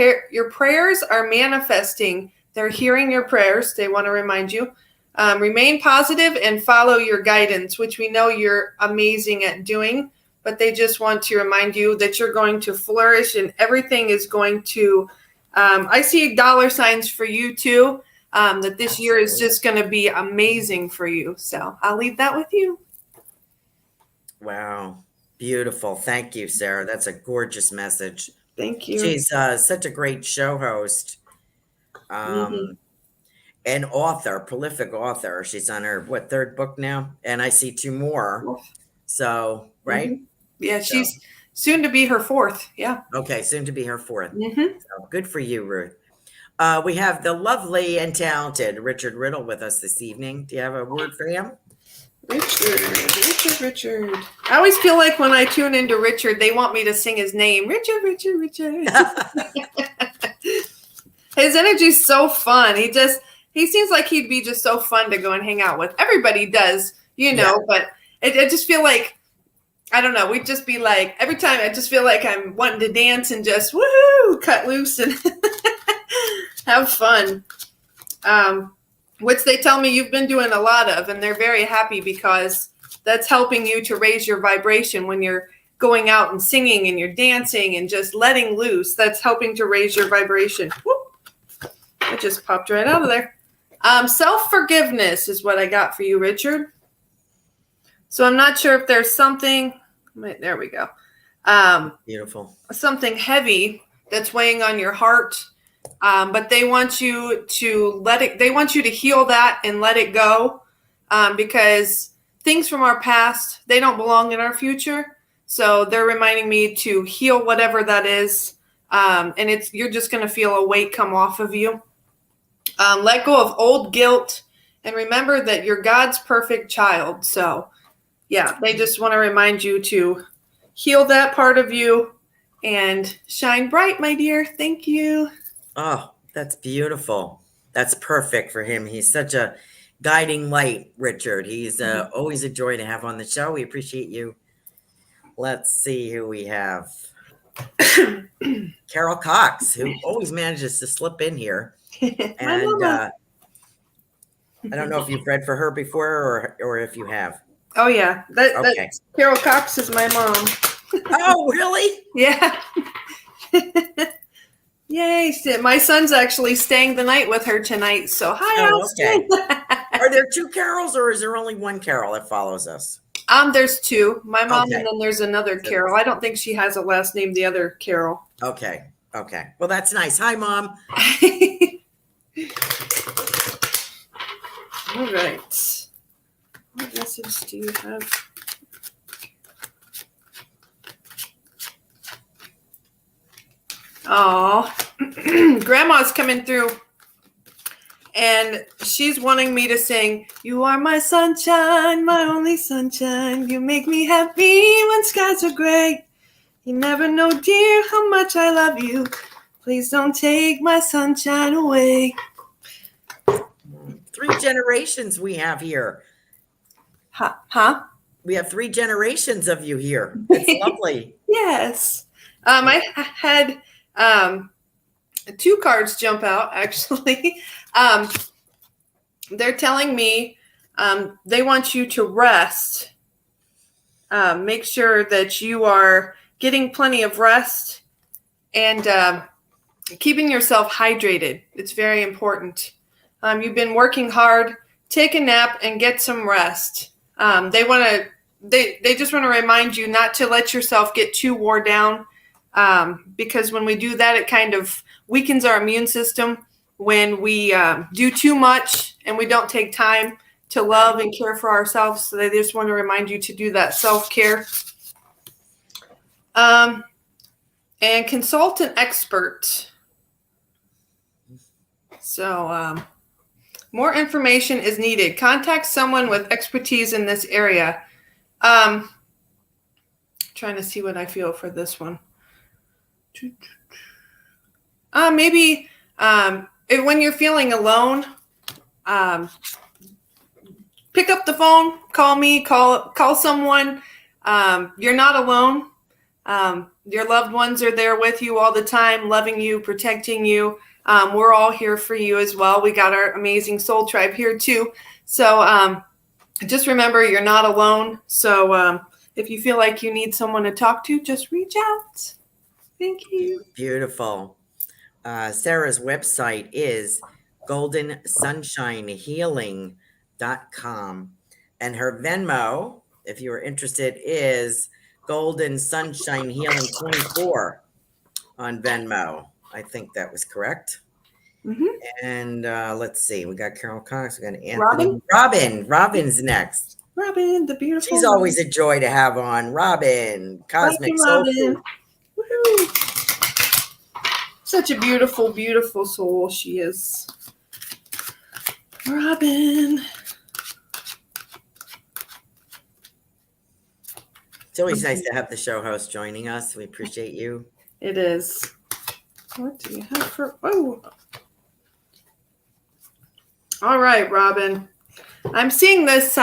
prayers are manifesting. They're hearing your prayers. They want to remind you. Remain positive and follow your guidance, which we know you're amazing at doing, but they just want to remind you that you're going to flourish and everything is going to, I see dollar signs for you too, that this year is just going to be amazing for you. So I'll leave that with you. Wow. Beautiful. Thank you, Sarah. That's a gorgeous message. Thank you. She's such a great show host. An author, prolific author. She's on her third book now, and I see 2 more. So right, yeah, she's soon to be her 4th. Yeah. Okay, soon to be her 4th. So good for you, Ruth. We have the lovely and talented Richard Riddle with us this evening. Do you have a word for him? Richard. I always feel like when I tune into Richard, they want me to sing his name. Richard. His energy's so fun. He seems like he'd be just so fun to go and hang out with. Everybody does, but I just feel like, I don't know, we'd just be like, every time I just feel like I'm wanting to dance and just woohoo, cut loose and have fun. Which they tell me you've been doing a lot of, and they're very happy because that's helping you to raise your vibration when you're going out and singing and you're dancing and just letting loose. That's helping to raise your vibration. Whoop. It just popped right out of there. Self-forgiveness is what I got for you, Richard. So I'm not sure if there's something, there we go. Beautiful. Something heavy that's weighing on your heart. But they want you to they want you to heal that and let it go. Because things from our past, they don't belong in our future. So they're reminding me to heal whatever that is. And you're just going to feel a weight come off of you. Let go of old guilt and remember that you're God's perfect child. So yeah, they just want to remind you to heal that part of you and shine bright, my dear. Thank you. Oh, that's beautiful. That's perfect for him. He's such a guiding light, Richard. He's always a joy to have on the show. We appreciate you. Let's see who we have. Carol Cox, who always manages to slip in here. And I don't know if you've read for her before or if you have. Oh, yeah. That Carol Cox is my mom. Oh, really? Yeah. Yay. My son's actually staying the night with her tonight. So hi, okay. Are there 2 Carols or is there only 1 Carol that follows us? There's 2. My mom and then there's another Carol. I don't think she has a last name, the other Carol. Okay. Well, that's nice. Hi, Mom. All right. What message do you have? Oh, Grandma's coming through. And she's wanting me to sing, "You are my sunshine, my only sunshine. You make me happy when skies are gray. You never know, dear, how much I love you. Please don't take my sunshine away." 3 generations we have here. Huh? We have 3 generations of you here. It's lovely. Yes. I had 2 cards jump out, actually. They're telling me they want you to rest. Make sure that you are getting plenty of rest and keeping yourself hydrated. It's very important. You've been working hard. Take a nap and get some rest. They just want to remind you not to let yourself get too wore down. Because when we do that, it kind of weakens our immune system when we do too much and we don't take time to love and care for ourselves. So they just want to remind you to do that self-care. And consult an expert. So more information is needed. Contact someone with expertise in this area. Trying to see what I feel for this one. Maybe when you're feeling alone, pick up the phone, call me, call someone. You're not alone. Your loved ones are there with you all the time, loving you, protecting you. We're all here for you as well. We got our amazing soul tribe here too. So just remember, you're not alone. So if you feel like you need someone to talk to, just reach out. Thank you. Beautiful. Sarah's website is goldensunshinehealing.com. And her Venmo, if you are interested, is Golden Sunshine Healing 24 on Venmo. I think that was correct. And let's see. We got Carol Cox. We got Anthony. Robin's next. Robin, the beautiful. She's always a joy to have on. Robin, Cosmic Soul Food. Woohoo. Such a beautiful, beautiful soul she is. Robin. It's always nice to have the show host joining us. We appreciate you. It is. What do you have for? Oh. All right, Robin. I'm seeing this.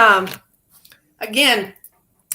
Again,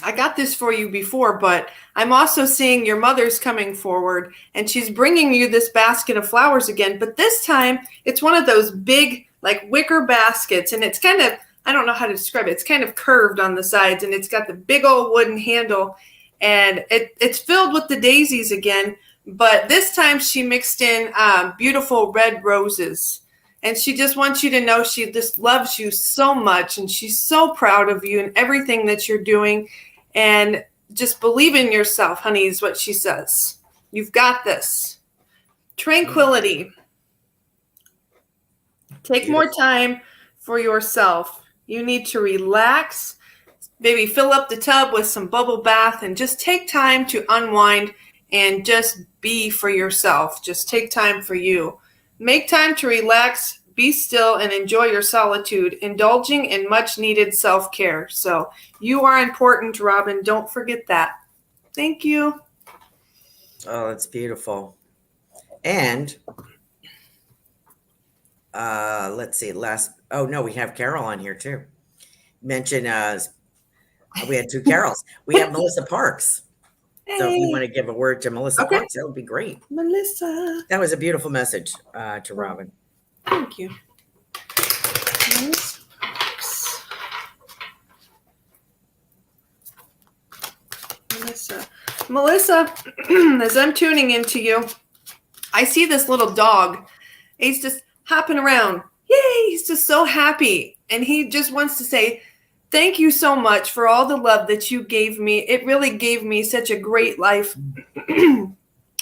I got this for you before, but I'm also seeing your mother's coming forward, and she's bringing you this basket of flowers again. But this time, it's one of those big, like wicker baskets, and it's kind of, I don't know how to describe it. It's kind of curved on the sides, and it's got the big old wooden handle, and it's filled with the daisies again. But this time, she mixed in beautiful red roses. And she just wants you to know she just loves you so much, and she's so proud of you and everything that you're doing. And just believe in yourself, honey, is what she says. You've got this. Tranquility. Take more time for yourself. You need to relax. Maybe fill up the tub with some bubble bath and just take time to unwind and just be for yourself. Just take time for you. Make time to relax, be still, and enjoy your solitude, indulging in much-needed self-care. So you are important, Robin. Don't forget that. Thank you. Oh, that's beautiful. And let's see. We have Carol on here too. Mention we had two Carols. We have Melissa Parks. Hey. So if you want to give a word to Melissa Parks, that would be great. Melissa. That was a beautiful message to Robin. Thank you. Melissa, as I'm tuning into you, I see this little dog. He's just hopping around. Yay! He's just so happy. And he just wants to say, thank you so much for all the love that you gave me. It really gave me such a great life.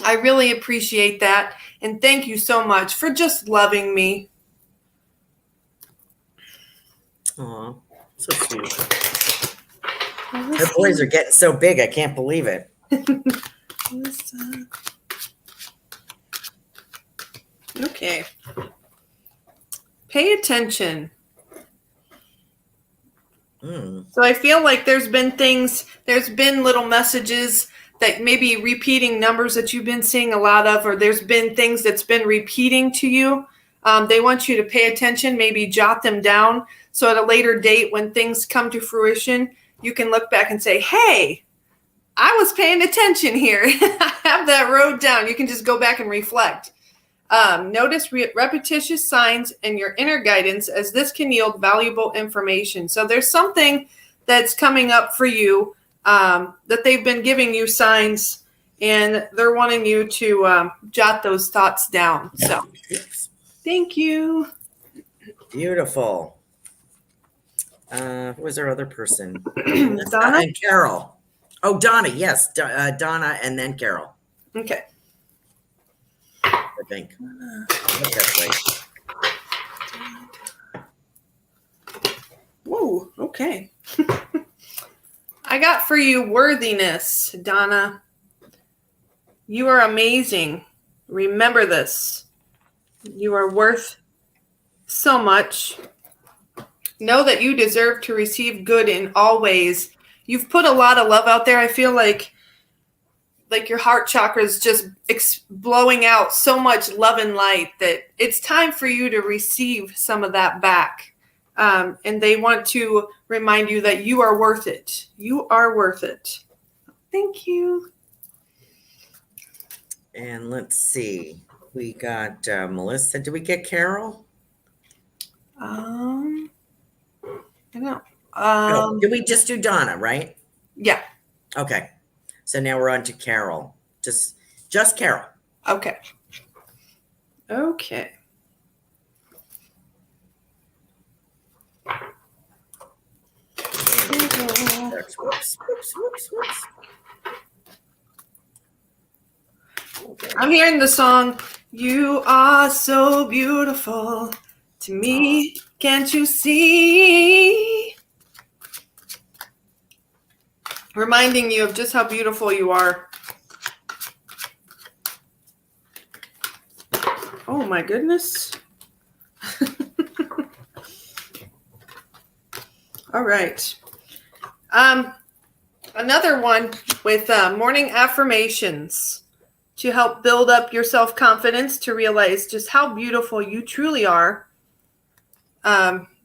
I really appreciate that. And thank you so much for just loving me. Aw, so sweet. Her boys are getting so big, I can't believe it. Okay. Pay attention. So I feel like there's been little messages that maybe repeating numbers that you've been seeing a lot of, or there's been things that's been repeating to you. They want you to pay attention, maybe jot them down. So at a later date, when things come to fruition, you can look back and say, hey, I was paying attention here. I have that wrote down. You can just go back and reflect. Notice repetitious signs in your inner guidance, as this can yield valuable information. So there's something that's coming up for you that they've been giving you signs, and they're wanting you to jot those thoughts down. So thank you. Beautiful. Who was our other person? Donna and Carol. Oh, Donna. Yes. Donna and then Carol. Okay. I think. That's right. Whoa. Okay. I got for you worthiness, Donna. You are amazing. Remember this. You are worth so much. Know that you deserve to receive good in all ways. You've put a lot of love out there. I feel like your heart chakra is just blowing out so much love and light that it's time for you to receive some of that back. And they want to remind you that you are worth it. You are worth it. Thank you. And let's see. We got Melissa. Did we get Carol? I don't know. No, did we just do Donna, right? Yeah. Okay. So now we're on to Carol. Just Carol. Okay. Okay. Whoops. I'm hearing the song, You are so beautiful to me. Can't you see? Reminding you of just how beautiful you are. Oh my goodness. All right. Another one with morning affirmations to help build up your self-confidence, to realize just how beautiful you truly are.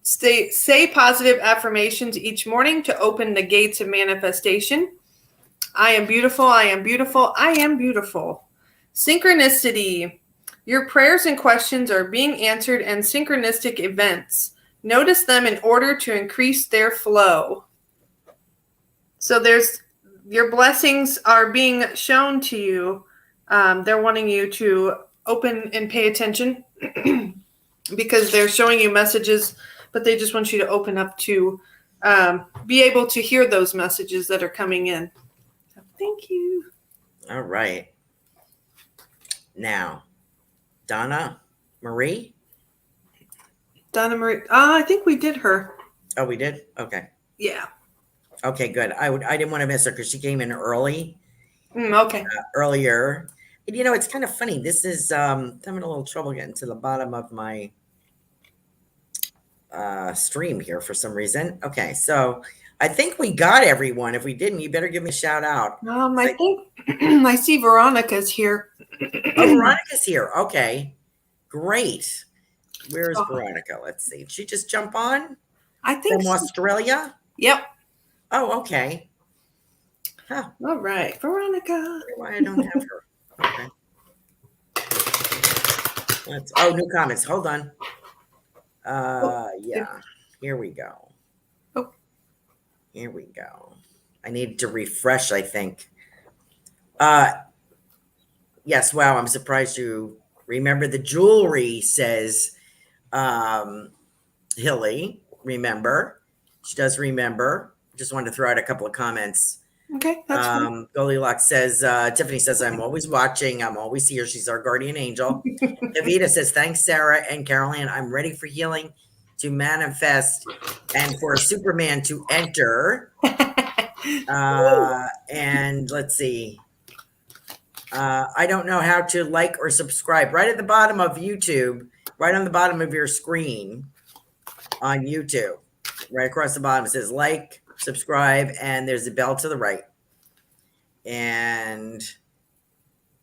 Say positive affirmations each morning to open the gates of manifestation. I am beautiful. I am beautiful. I am beautiful. Synchronicity. Your prayers and questions are being answered in synchronistic events. Notice them in order to increase their flow. So your blessings are being shown to you. They're wanting you to open and pay attention because they're showing you messages, but they just want you to open up to be able to hear those messages that are coming in. So thank you. All right. Now, Donna Marie. Donna Marie. I think we did her. Oh, we did? Okay. Yeah. Okay, good. I didn't want to miss her because she came in early. Okay. Earlier. And, it's kind of funny. This is having a little trouble getting to the bottom of my stream here for some reason. Okay, so I think we got everyone. If we didn't, you better give me a shout out. I think I see Veronica's here. Oh, Veronica's here. Okay, great. Where's Veronica? Let's see. Did she just jump on? I think from Australia? Yep. Oh, okay. Huh. All right, Veronica. Why I don't have her? Okay. New comments. Hold on. Yeah. Here we go. Oh. Here we go. I need to refresh, I think. Yes, wow, I'm surprised you remember the jewelry, says Hilly. Remember. She does remember. Just wanted to throw out a couple of comments. Okay, that's fine. Goldylocks says, Tiffany says, I'm always watching. I'm always here. She's our guardian angel. Davida says, thanks, Sarah and Carolan. I'm ready for healing to manifest and for Superman to enter. And let's see. I don't know how to like or subscribe. Right at the bottom of YouTube, right on the bottom of your screen on YouTube, right across the bottom, it says like, subscribe, and there's a bell to the right. And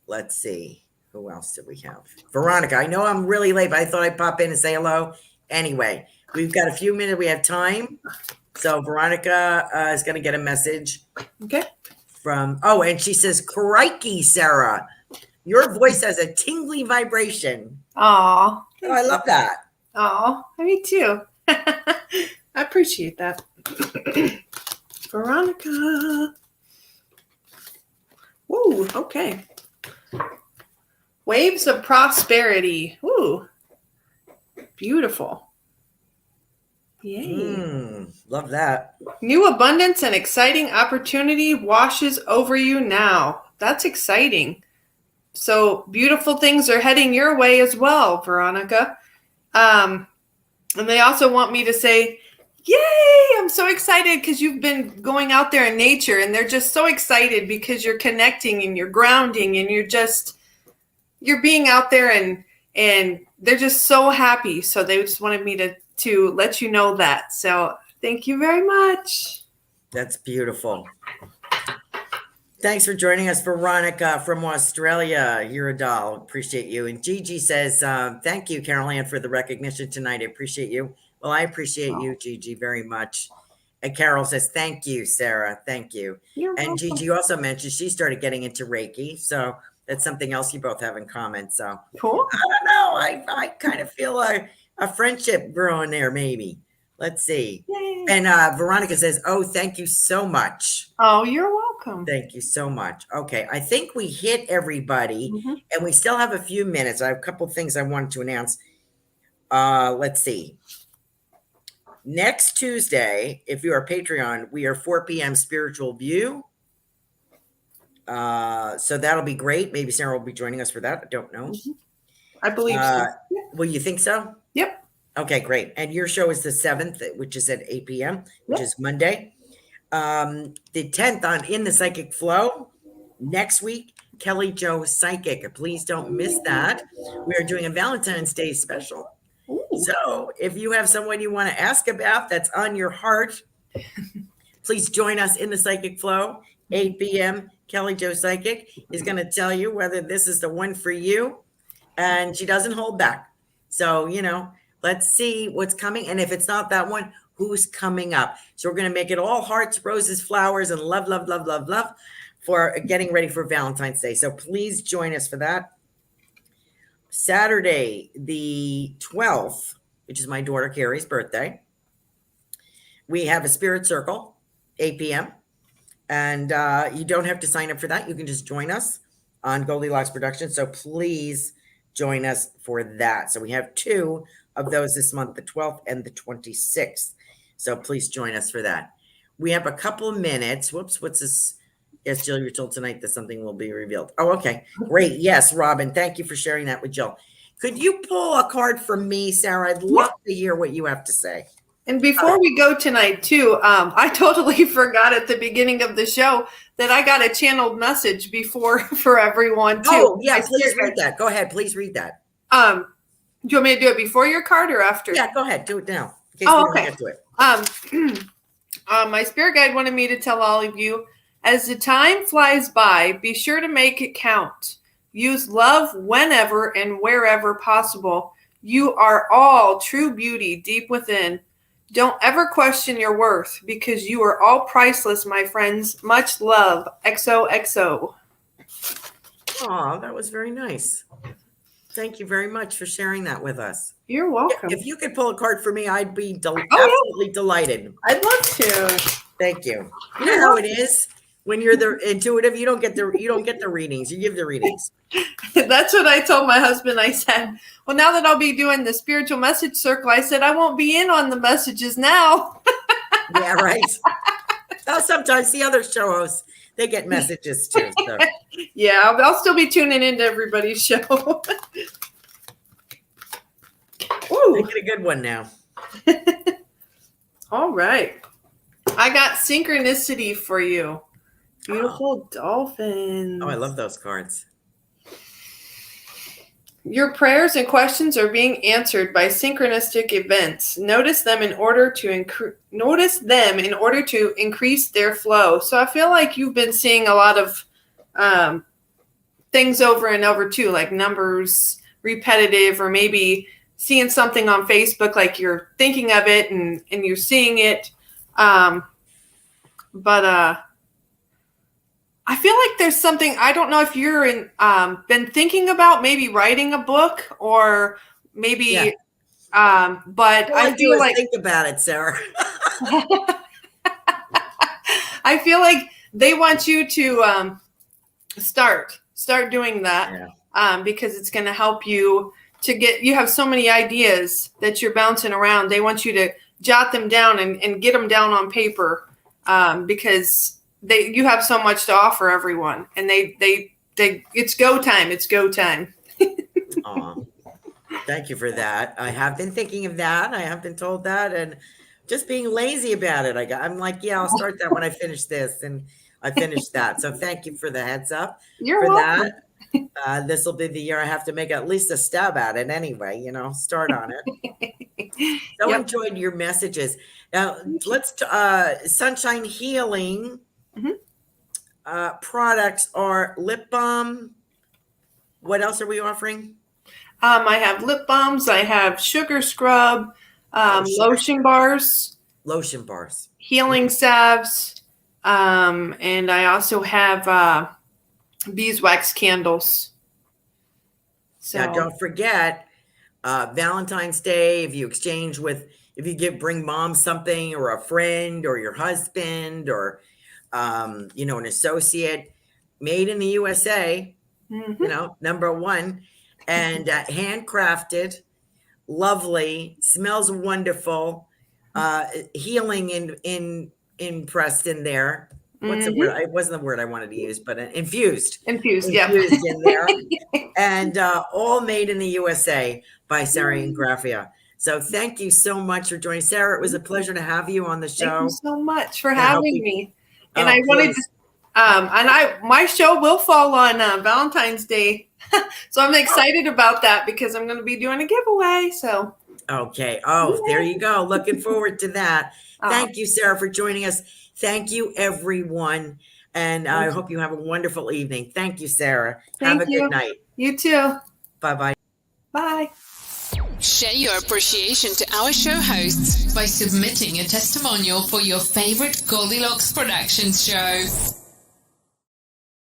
let's see, who else did we have? Veronica. I know I'm really late, but I thought I'd pop in and say hello. Anyway, we've got a few minutes. We have time. So Veronica is going to get a message. Okay. And she says, crikey, Sarah, your voice has a tingly vibration. Aw. Oh, I love that. Aw, me too. I appreciate that. Veronica. Woo, okay. Waves of prosperity. Ooh, beautiful. Yay. Love that. New abundance and exciting opportunity washes over you now. That's exciting. So beautiful things are heading your way as well, Veronica. And they also want me to say, yay, I'm so excited because you've been going out there in nature and they're just so excited because you're connecting and you're grounding and you're being out there and they're just so happy. So they just wanted me to let you know that. So thank you very much. That's beautiful. Thanks for joining us, Veronica from Australia. You're a doll. Appreciate you. And Gigi says, thank you, Carolan, for the recognition tonight. I appreciate you. Well, I appreciate you, Gigi, very much. And Carol says, thank you, Sarah. Thank you. You're welcome. Gigi also mentioned she started getting into Reiki. So that's something else you both have in common. So Cool. I don't know. I kind of feel a friendship growing there, maybe. Let's see. Yay. And Veronica says, oh, thank you so much. Oh, you're welcome. Thank you so much. Okay. I think we hit everybody and we still have a few minutes. I have a couple of things I wanted to announce. Let's see. Next Tuesday, if you are Patreon, we are 4 p.m. Spiritual View. So that'll be great. Maybe Sarah will be joining us for that. I don't know. I believe so. Well, you think so? Yep. Okay, great. And your show is the 7th, which is at 8 p.m., which is Monday. The 10th on In the Psychic Flow. Next week, Kelly Jo Psychic. Please don't miss that. We are doing a Valentine's Day special. Ooh. So if you have someone you want to ask about that's on your heart, please join us in the Psychic Flow, 8 p.m. Kelly Jo Psychic is going to tell you whether this is the one for you, and she doesn't hold back. So, let's see what's coming. And if it's not that one, who's coming up? So we're going to make it all hearts, roses, flowers, and love, love, love, love, love for getting ready for Valentine's Day. So please join us for that. Saturday, the 12th, which is my daughter Carrie's birthday, we have a spirit circle, 8 p.m. And you don't have to sign up for that. You can just join us on Goldylocks Productions. So please join us for that. So we have 2 of those this month, the 12th and the 26th. So please join us for that. We have a couple of minutes. Whoops, what's this? Yes, Jill, you're told tonight that something will be revealed. Oh, okay. Great. Yes, Robin, thank you for sharing that with Jill. Could you pull a card for me, Sarah? I'd love to hear what you have to say. And before we go tonight, too, I totally forgot at the beginning of the show that I got a channeled message before for everyone, too. Oh, yeah, please read that. Go ahead. Please read that. Do you want me to do it before your card or after? Yeah, go ahead. Do it now. In case Oh, we don't okay. get to it. My spirit guide wanted me to tell all of you, as the time flies by, be sure to make it count. Use love whenever and wherever possible. You are all true beauty deep within. Don't ever question your worth because you are all priceless, my friends. Much love. XOXO. Oh, that was very nice. Thank you very much for sharing that with us. You're welcome. If you could pull a card for me, I'd be absolutely delighted. I'd love to. Thank you. You know how it is when you're the intuitive. You don't get the readings. You give the readings. That's what I told my husband. I said, well, now that I'll be doing the spiritual message circle, I said, I won't be in on the messages now. Yeah, right. Well, sometimes the other show hosts, they get messages too. So. Yeah, I'll still be tuning into everybody's show. Ooh. Make it a good one now. All right. I got synchronicity for you. Beautiful dolphins. Oh, I love those cards. Your prayers and questions are being answered by synchronistic events. Notice them in order to increase their flow. So I feel like you've been seeing a lot of things over and over too, like numbers, repetitive, or maybe seeing something on Facebook, like you're thinking of it and you're seeing it. But I feel like there's something, I don't know if you're been thinking about maybe writing a book or maybe, but All I feel like think about it, Sarah. I feel like they want you to start doing that because it's going to help you you have so many ideas that you're bouncing around. They want you to jot them down and get them down on paper because you have so much to offer everyone, and it's go time. It's go time. Thank you for that. I have been thinking of that. I have been told that, and just being lazy about it. I'm like, yeah, I'll start that when I finish this, and I finished that. So thank you for the heads up. You're for welcome. That. This will be the year I have to make at least a stab at it anyway. Start on it. So enjoyed your messages. Now let's Sunshine Healing. Products are lip balm. What else are we offering? I have lip balms. I have sugar scrub, lotion bars, healing salves, and I also have beeswax candles. So now, don't forget Valentine's Day. If you bring mom something, or a friend, or your husband, or an associate, made in the USA, number one, and handcrafted, lovely, smells wonderful, healing impressed in there. what's the word? It wasn't the word I wanted to use, but infused. Infused In there. And all made in the USA by Sarah Ingraffia. So thank you so much for joining. Sarah, it was a pleasure to have you on the show. Thank you so much for having me. And I wanted to, my show will fall on Valentine's Day. So I'm excited about that because I'm going to be doing a giveaway. So. Okay. Oh, there you go. Looking forward to that. Thank you, Sarah, for joining us. Thank you, everyone. And I hope you have a wonderful evening. Thank you, Sarah. Have a good night. You too. Bye-bye. Bye. Share your appreciation to our show hosts by submitting a testimonial for your favorite Goldylocks Productions show.